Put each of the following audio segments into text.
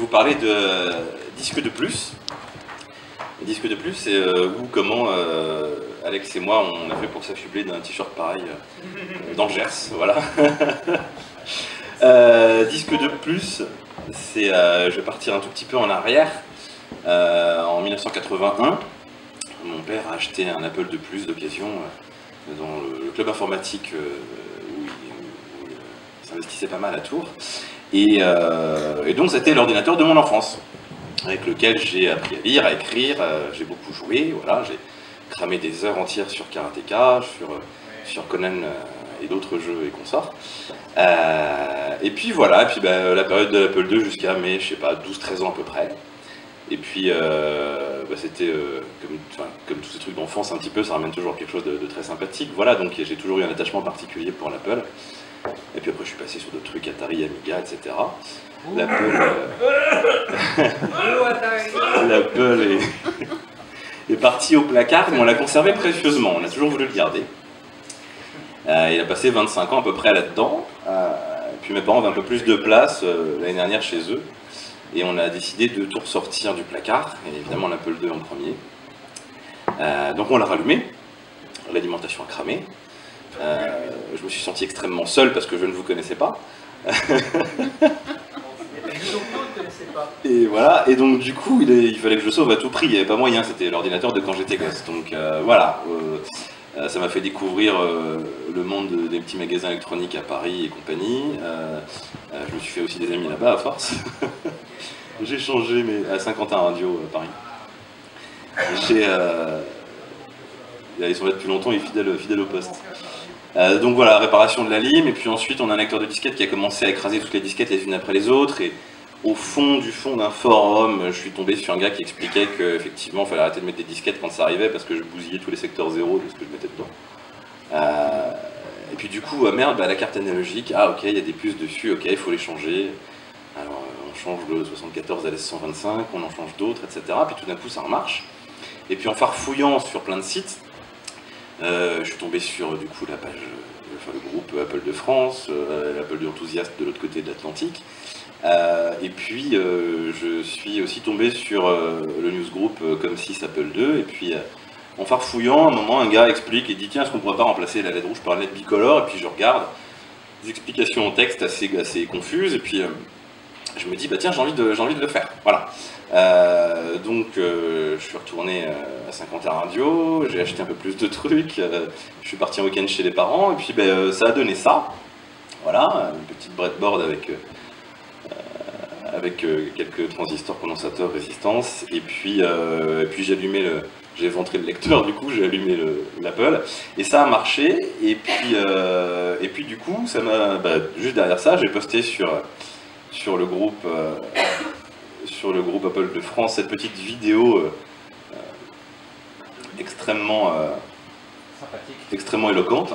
parler de disque de plus. Disque de plus, c'est où, comment Alex et moi on a fait pour s'affubler d'un t-shirt pareil d'Angers, voilà. Disque de plus, c'est, je vais partir un tout petit peu en arrière. En 1981, mon père a acheté un Apple de plus d'occasion dans le club informatique où il s'investissait pas mal à Tours. Et donc c'était l'ordinateur de mon enfance, avec lequel j'ai appris à lire, à écrire, j'ai beaucoup joué, voilà, j'ai cramé des heures entières sur Karateka, sur Conan et d'autres jeux et consorts. Et puis voilà, et puis la période de l'Apple II jusqu'à mes, je sais pas, 12-13 ans à peu près. Et puis c'était, comme tous ces trucs d'enfance un petit peu, ça ramène toujours quelque chose de très sympathique. Voilà, donc j'ai toujours eu un attachement particulier pour l'Apple. Et puis après je suis passé sur d'autres trucs, Atari, Amiga, etc. L'Apple est parti au placard, mais on l'a conservé précieusement, on a toujours voulu le garder. Il a passé 25 ans à peu près là-dedans. Puis mes parents avaient un peu plus de place l'année dernière chez eux. Et on a décidé de tout ressortir du placard, et évidemment l'Apple II en premier. Donc on l'a rallumé, l'alimentation a cramé. Je me suis senti extrêmement seul parce que je ne vous connaissais pas. Et voilà, et donc du coup il fallait que je sauve à tout prix, il n'y avait pas moyen, c'était l'ordinateur de quand j'étais gosse. Donc voilà, ça m'a fait découvrir le monde des petits magasins électroniques à Paris et compagnie. Je me suis fait aussi des amis là-bas à force. J'ai changé à Saint-Quentin Radio à Paris. Ils sont là depuis longtemps et fidèles au poste. Donc voilà, réparation de la lime, et puis ensuite on a un lecteur de disquettes qui a commencé à écraser toutes les disquettes les unes après les autres, et au fond d'un forum, je suis tombé sur un gars qui expliquait qu'effectivement il fallait arrêter de mettre des disquettes quand ça arrivait parce que je bousillais tous les secteurs zéro de ce que je mettais dedans. Et puis du coup, merde, la carte analogique, ah ok, il y a des puces dessus, ok, il faut les changer. Alors on change le 74 à l'S125, on en change d'autres, etc. Puis tout d'un coup ça remarche. Et puis en farfouillant sur plein de sites, je suis tombé sur du coup la page, le groupe Apple de France, l'Apple de enthousiaste de l'autre côté de l'Atlantique. Et puis je suis aussi tombé sur le newsgroup Comme si Apple II. Et puis en farfouillant, à un moment, un gars explique et dit tiens, est-ce qu'on pourrait pas remplacer la LED rouge par une LED bicolore? Et puis je regarde des explications en texte assez confuses. Et puis je me dis bah tiens, j'ai envie de le faire. Voilà. Donc je suis retourné à Saint-Quentin Radio, j'ai acheté un peu plus de trucs, je suis parti en week-end chez les parents, et puis ça a donné ça. Voilà, une petite breadboard avec quelques transistors, condensateurs, résistance, et puis j'ai ventré le lecteur, du coup j'ai allumé l'Apple, et ça a marché, et puis du coup, ça m'a, juste derrière ça, j'ai posté sur le groupe Apple de France cette petite vidéo extrêmement éloquente.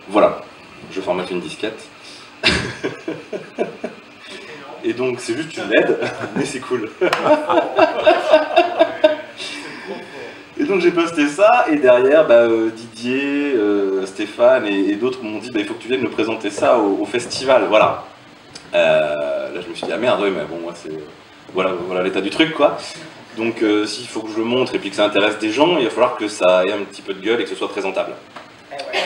Voilà, je formate une disquette. Et donc c'est juste une LED, mais c'est cool. Et donc j'ai posté ça, et derrière Didier, Stéphane et d'autres m'ont dit il faut que tu viennes me présenter ça au festival, voilà. Là je me suis dit ah merde, oui, mais bon moi c'est... Voilà l'état du truc quoi. Donc s'il faut que je le montre et puis que ça intéresse des gens, il va falloir que ça ait un petit peu de gueule et que ce soit présentable.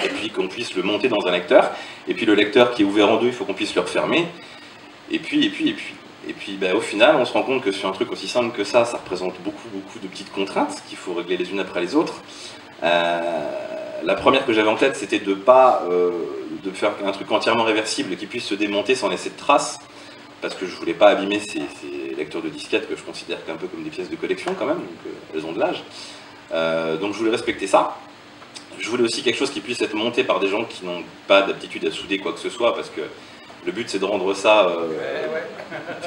Et puis qu'on puisse le monter dans un lecteur, et puis le lecteur qui est ouvert en deux, il faut qu'on puisse le refermer. Et puis au final, on se rend compte que sur un truc aussi simple que ça représente beaucoup de petites contraintes qu'il faut régler les unes après les autres. La première que j'avais en tête, c'était de faire un truc entièrement réversible qui puisse se démonter sans laisser de traces, parce que je voulais pas abîmer ces lecteurs de disquettes que je considère un peu comme des pièces de collection quand même, donc elles ont de l'âge. Donc je voulais respecter ça. Je voulais aussi quelque chose qui puisse être monté par des gens qui n'ont pas d'aptitude à souder quoi que ce soit, parce que le but c'est de rendre ça,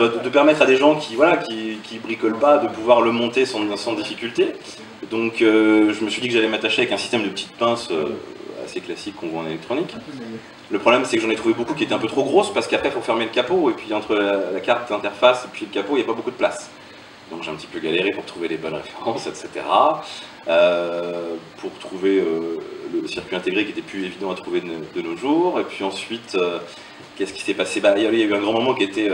de permettre à des gens qui bricolent pas de pouvoir le monter sans difficulté. Donc je me suis dit que j'allais m'attacher avec un système de petites pinces assez classique qu'on voit en électronique. Le problème c'est que j'en ai trouvé beaucoup qui étaient un peu trop grosses, parce qu'après il faut fermer le capot, et puis entre la carte d'interface et puis le capot il n'y a pas beaucoup de place. Donc j'ai un petit peu galéré pour trouver les bonnes références, etc. Pour trouver le circuit intégré qui était plus évident à trouver de nos jours. Et puis ensuite, qu'est-ce qui s'est passé? Il y a eu un grand moment qui était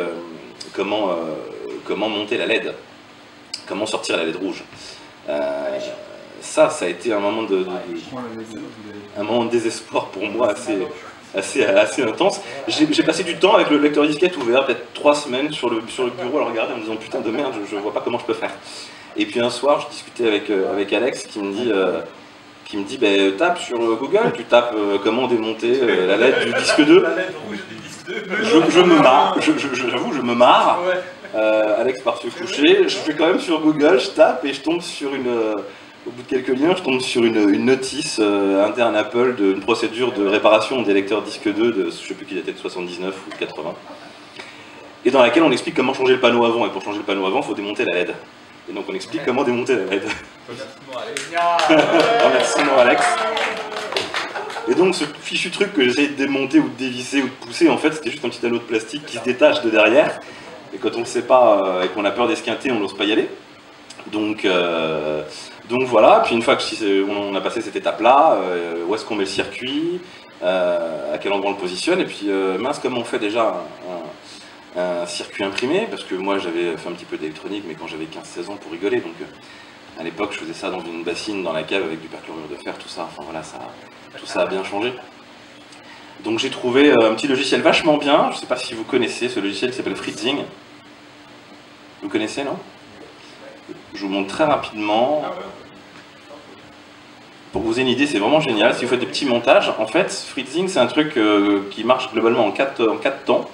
comment monter la LED, comment sortir la LED rouge. Ça a été un moment de désespoir pour moi assez intense. J'ai passé du temps avec le lecteur disquette ouvert, peut-être 3 semaines sur le bureau à le regarder en me disant putain de merde, je vois pas comment je peux faire. Et puis un soir, je discutais avec Alex qui me dit bah, tape sur Google, tu tapes comment démonter la LED du disque 2. La LED rouge du disque 2. Je me marre, j'avoue, je me marre. Alex part se coucher, je fais quand même sur Google, je tape et je tombe sur au bout de quelques liens, je tombe sur une notice interne Apple d'une procédure de réparation des lecteurs disque 2 de, je sais plus qui datait de 79 ou de 80. Et dans laquelle on explique comment changer le panneau avant, et pour changer le panneau avant, il faut démonter la LED. Et donc on explique comment démonter la LED. Remerciement Alex. Et donc ce fichu truc que j'essayais de démonter ou de dévisser ou de pousser, en fait c'était juste un petit anneau de plastique qui se détache de derrière. Et quand on ne sait pas et qu'on a peur d'esquinter, on n'ose pas y aller. Donc voilà, puis une fois qu'on a passé cette étape-là, où est-ce qu'on met le circuit, à quel endroit on le positionne, et puis mince, comment on fait déjà un circuit imprimé, parce que moi j'avais fait un petit peu d'électronique, mais quand j'avais 15-16 ans pour rigoler, donc à l'époque je faisais ça dans une bassine dans la cave avec du perchlorure de fer, tout ça, enfin voilà, tout ça a bien changé. Donc j'ai trouvé un petit logiciel vachement bien, je ne sais pas si vous connaissez ce logiciel qui s'appelle Fritzing. Vous connaissez, non? Je vous montre très rapidement. Pour vous ayez une idée, c'est vraiment génial. Si vous faites des petits montages, en fait, Fritzing, c'est un truc qui marche globalement en 4 temps.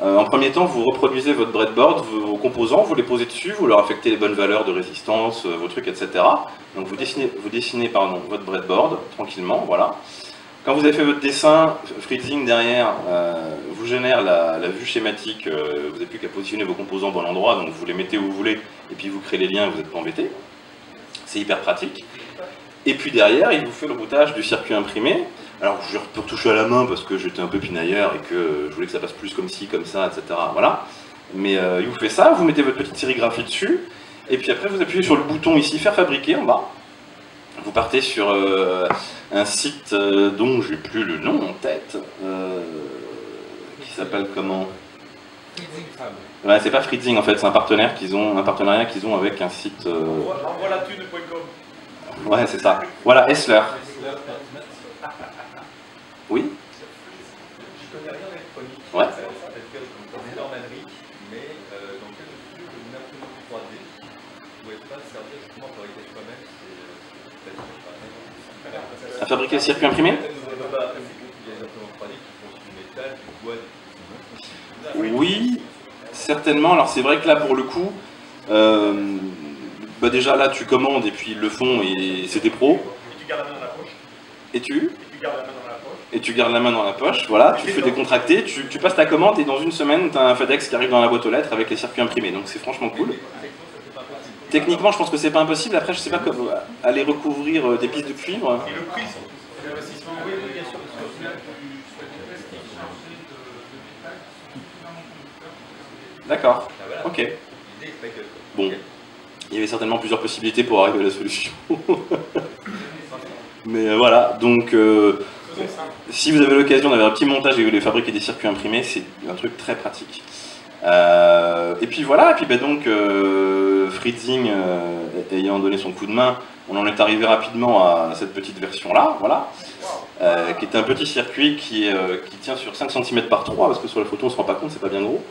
En premier temps, vous reproduisez votre breadboard, vos composants, vous les posez dessus, vous leur affectez les bonnes valeurs de résistance, vos trucs, etc. Donc vous dessinez votre breadboard tranquillement, voilà. Quand vous avez fait votre dessin, Fritzing derrière vous génère la vue schématique, vous n'avez plus qu'à positionner vos composants au bon endroit, donc vous les mettez où vous voulez, et puis vous créez les liens, vous n'êtes pas embêté. C'est hyper pratique. Et puis derrière, il vous fait le routage du circuit imprimé. Alors je peux retoucher à la main parce que j'étais un peu pinailleur et que je voulais que ça passe plus comme ci, comme ça, etc. Voilà. Mais il vous fait ça, vous mettez votre petite sérigraphie dessus, et puis après vous appuyez sur le bouton ici, faire fabriquer en bas. Vous partez sur un site dont j'ai plus le nom en tête, qui s'appelle comment? Ouais, c'est pas Fritzing en fait, c'est un partenariat qu'ils ont avec un site. Envoilatune.com. Ouais, c'est ça. Voilà, Essler. Oui. Je connais rien d'électronique. Ouais. C'est énormerie, mais dans quelle mesure une imprimante 3D ne pouvait pas servir justement pour fabriquer soi-même À fabriquer le circuit imprimé? Oui, certainement. Alors c'est vrai que là pour le coup, bah déjà là tu commandes et puis ils le font et c'est des pros. Et tu gardes la main dans la poche. Et tu gardes la main dans la poche. Et tu gardes la main dans la poche, voilà, tu fais décontracter, tu passes ta commande et dans une semaine tu as un FedEx qui arrive dans la boîte aux lettres avec les circuits imprimés, donc c'est franchement cool. Techniquement je pense que c'est pas impossible, après je sais pas comment aller recouvrir des pistes de cuivre. Et le prix, c'est l'investissement, oui, bien sûr. D'accord, ok. Bon, il y avait certainement plusieurs possibilités pour arriver à la solution. Mais voilà, donc si vous avez l'occasion d'avoir un petit montage et de fabriquer des circuits imprimés, c'est un truc très pratique. Et puis voilà, et puis bah donc Fritzing ayant donné son coup de main, on en est arrivé rapidement à cette petite version-là, voilà, qui est un petit circuit qui tient sur 5 cm par 3, parce que sur la photo on se rend pas compte, c'est pas bien gros.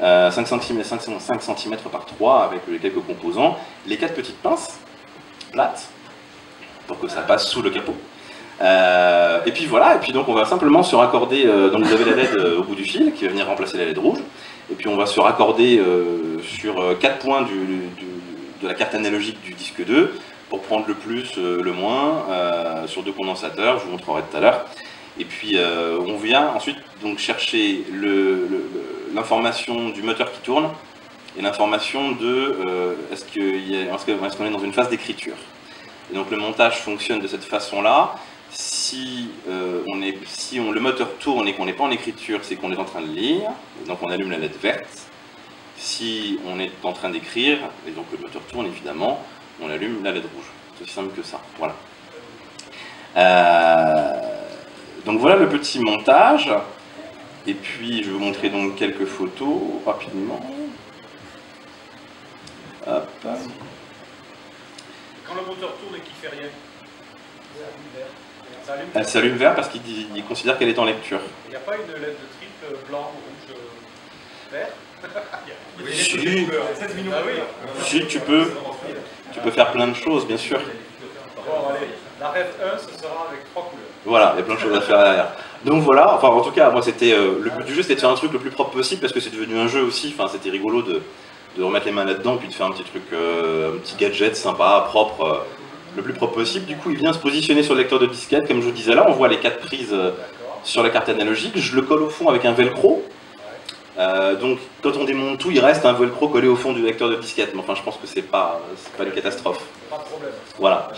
5 cm par 3 avec les quelques composants, les 4 petites pinces plates pour que ça passe sous le capot. Et puis voilà, et puis donc on va simplement se raccorder, donc vous avez la LED au bout du fil qui va venir remplacer la LED rouge, et puis on va se raccorder sur 4 points de la carte analogique du disque 2 pour prendre le plus, le moins, sur 2 condensateurs, je vous montrerai tout à l'heure. Et puis on vient ensuite donc chercher l'information du moteur qui tourne et l'information de est-ce qu'on est dans une phase d'écriture. Et donc le montage fonctionne de cette façon-là. Si le moteur tourne et qu'on n'est pas en écriture, c'est qu'on est en train de lire, et donc on allume la LED verte. Si on est en train d'écrire, et donc le moteur tourne évidemment, on allume la LED rouge. C'est aussi simple que ça. Voilà. Donc voilà le petit montage. Et puis je vais vous montrer donc quelques photos rapidement. Hop. Quand le moteur tourne et qu'il fait rien, ça allume vert. Elle s'allume vert parce qu'il considère qu'elle est en lecture. Il n'y a pas une LED de triple blanc, rouge, vert? Si, Ah oui. si, tu peux faire plein de choses, bien sûr. Bon, allez, la rêve 1, ce sera avec 3 couleurs. Voilà, il y a plein de choses à faire derrière. Donc voilà, enfin en tout cas, moi c'était le but du jeu, c'était de faire un truc le plus propre possible parce que c'est devenu un jeu aussi. Enfin, c'était rigolo de remettre les mains là-dedans puis de faire un petit truc, un petit gadget sympa, propre, le plus propre possible. Du coup, il vient se positionner sur le lecteur de disquette, comme je vous disais là. On voit les 4 prises sur la carte analogique. Je le colle au fond avec un velcro. Donc quand on démonte tout, il reste un velcro collé au fond du lecteur de disquette. Mais enfin, je pense que c'est pas une catastrophe. Pas de problème. Voilà.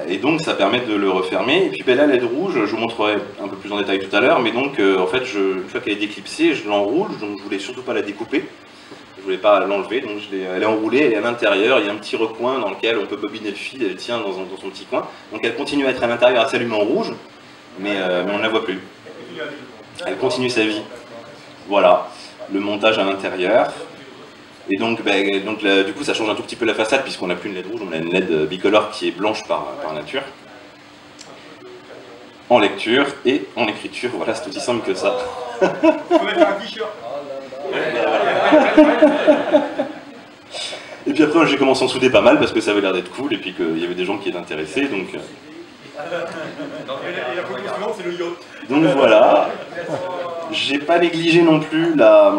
Et donc ça permet de le refermer. Et puis ben, la LED rouge, je vous montrerai un peu plus en détail tout à l'heure, mais donc en fait, une fois qu'elle est déclipsée, je l'enroule, donc je voulais surtout pas la découper. Je voulais pas l'enlever, donc elle est enroulée, elle est à l'intérieur, il y a un petit recoin dans lequel on peut bobiner le fil, elle tient dans son petit coin. Donc elle continue à être à l'intérieur, elle s'allume en rouge, mais on ne la voit plus. Elle continue sa vie. Voilà, le montage à l'intérieur. Et donc, du coup, ça change un tout petit peu la façade, puisqu'on n'a plus une LED rouge, on a une LED bicolore qui est blanche par nature. En lecture et en écriture, voilà, c'est aussi simple que ça. Faut mettre un t-shirt. Et puis après, j'ai commencé à en souder pas mal, parce que ça avait l'air d'être cool, et puis qu'il y avait des gens qui étaient intéressés, donc... Et la photo suivante, c'est le yacht. Donc voilà. J'ai pas négligé non plus la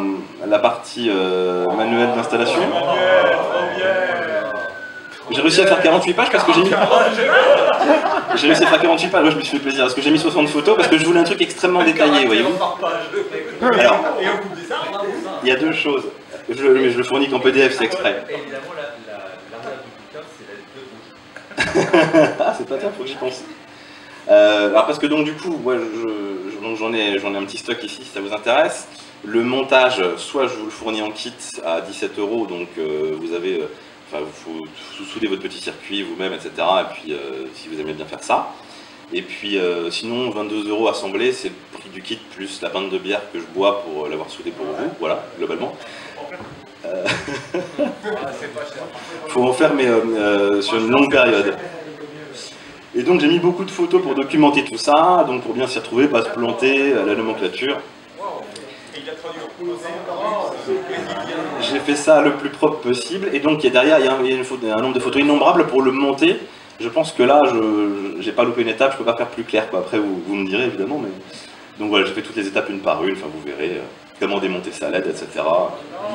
partie manuelle d'installation. J'ai réussi à faire 48 pages parce que j'ai mis... J'ai réussi à faire 48 pages, moi je me suis fait plaisir, parce que j'ai mis 60 photos, parce que je voulais un truc extrêmement détaillé, voyez-vous. Alors, il y a deux choses. Mais je le fournis qu'en PDF, c'est exprès. Évidemment, l'arrière du bouquin, c'est la LED rouge. Ah, c'est pas top, faut que j'y pense. Alors parce que donc du coup, moi j'en ai un petit stock ici si ça vous intéresse. Le montage, soit je vous le fournis en kit à 17 €, donc vous avez, enfin vous soudez votre petit circuit vous-même, etc. Et puis si vous aimez bien faire ça. Et puis sinon 22 € assemblé, c'est le prix du kit plus la pinte de bière que je bois pour l'avoir soudé pour vous, voilà, globalement. Faut en faire mais sur une longue période. Et donc j'ai mis beaucoup de photos pour documenter tout ça, donc pour bien s'y retrouver, pas se planter à la nomenclature. J'ai fait ça le plus propre possible, et donc derrière il y a un nombre de photos innombrables pour le monter. Je pense que là, j'ai pas loupé une étape, je peux pas faire plus clair, quoi. Après vous me direz évidemment, mais... Donc voilà, j'ai fait toutes les étapes une par une, enfin vous verrez comment démonter sa LED, etc. Il y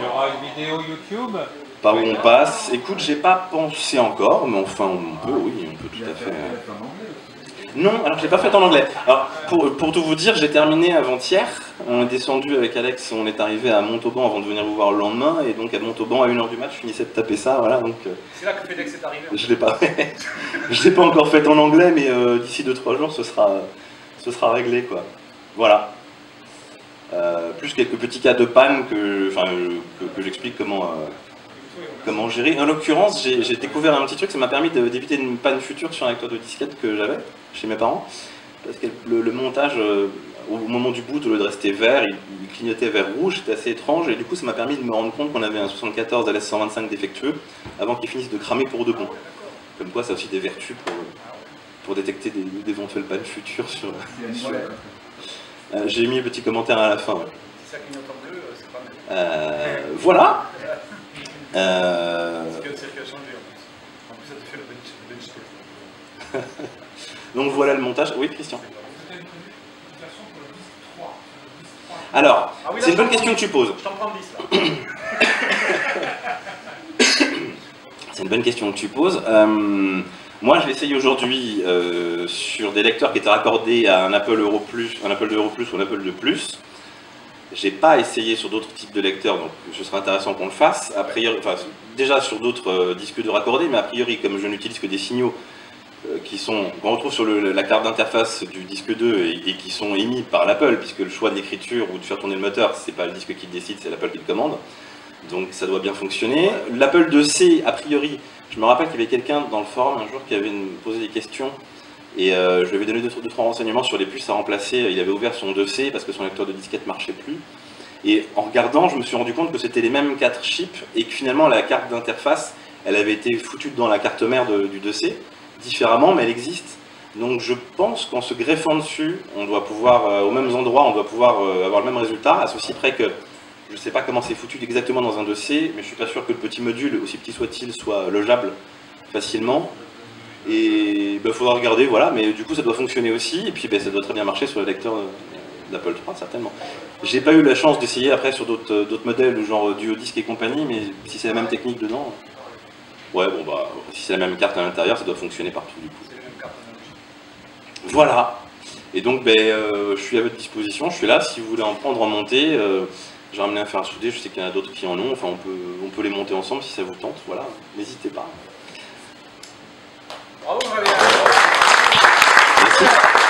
aura une vidéo YouTube. Par où on passe. Écoute, j'ai pas pensé encore, mais enfin on peut, oui, on peut tout à fait. Non, alors je l'ai pas fait en anglais. Alors pour tout vous dire, j'ai terminé avant-hier. On est descendu avec Alex, on est arrivé à Montauban avant de venir vous voir le lendemain, et donc à Montauban à 1 h du match, je finissais de taper ça, voilà. Donc c'est là que FedEx est arrivé. Je l'ai pas encore fait en anglais, mais d'ici 2-3 jours, ce sera réglé, quoi. Voilà. Plus quelques petits cas de panne que j'explique comment gérer. En l'occurrence, j'ai découvert un petit truc, ça m'a permis d'éviter une panne future sur un lecteur de disquette que j'avais chez mes parents. Parce que le montage, au moment du boot, au lieu de rester vert, il clignotait vert rouge, c'était assez étrange. Et du coup, ça m'a permis de me rendre compte qu'on avait un 74 LS125 défectueux avant qu'il finisse de cramer pour de bon. Comme quoi, ça a aussi des vertus pour détecter d'éventuelles pannes futures sur... J'ai mis un petit commentaire à la fin. Ouais. C'est ça qui m'entend bleu, c'est pas mal. Voilà. Parce que le circuit a changé en plus. En plus, ça te fait le bench. Donc voilà le montage. Oui, Christian. Alors, ah oui, c'est une bonne question que tu poses. Je t'en prends 10 là. C'est une bonne question que tu poses. Moi, je l'ai essayé aujourd'hui sur des lecteurs qui étaient raccordés à un Apple Euro Plus, un Apple 2 Euro Plus ou un Apple 2 Plus. J'ai pas essayé sur d'autres types de lecteurs, donc ce serait intéressant qu'on le fasse. A priori, enfin, déjà sur d'autres disques de raccordés, mais a priori, comme je n'utilise que des signaux qu'on retrouve sur la carte d'interface du disque 2 et qui sont émis par l'Apple, puisque le choix de l'écriture ou de faire tourner le moteur, c'est pas le disque qui le décide, c'est l'Apple qui le commande. Donc ça doit bien fonctionner. L'Apple 2C, a priori, je me rappelle qu'il y avait quelqu'un dans le forum un jour qui avait posé des questions Et je lui avais donné 2-3 renseignements sur les puces à remplacer. Il avait ouvert son 2C parce que son lecteur de disquette marchait plus. Et en regardant, je me suis rendu compte que c'était les mêmes 4 chips et que finalement la carte d'interface, elle avait été foutue dans la carte mère du 2C, différemment, mais elle existe. Donc je pense qu'en se greffant dessus, on doit pouvoir, aux mêmes endroits, on doit pouvoir avoir le même résultat, à ceci près que je ne sais pas comment c'est foutu exactement dans un 2C, mais je suis pas sûr que le petit module, aussi petit soit-il, soit logeable facilement. Et il faudra regarder, voilà, mais du coup ça doit fonctionner aussi, et puis ça doit très bien marcher sur le lecteur d'Apple III, certainement. J'ai pas eu la chance d'essayer après sur d'autres modèles, genre Duodisc et compagnie, mais si c'est la même technique dedans, ouais, bon bah, si c'est la même carte à l'intérieur, ça doit fonctionner partout du coup. Voilà. Et donc, je suis à votre disposition, je suis là, si vous voulez en prendre en montée, j'ai ramené un fer à souder, je sais qu'il y en a d'autres qui en ont, enfin on peut les monter ensemble si ça vous tente, voilà, n'hésitez pas. Bravo, Fabien. Merci.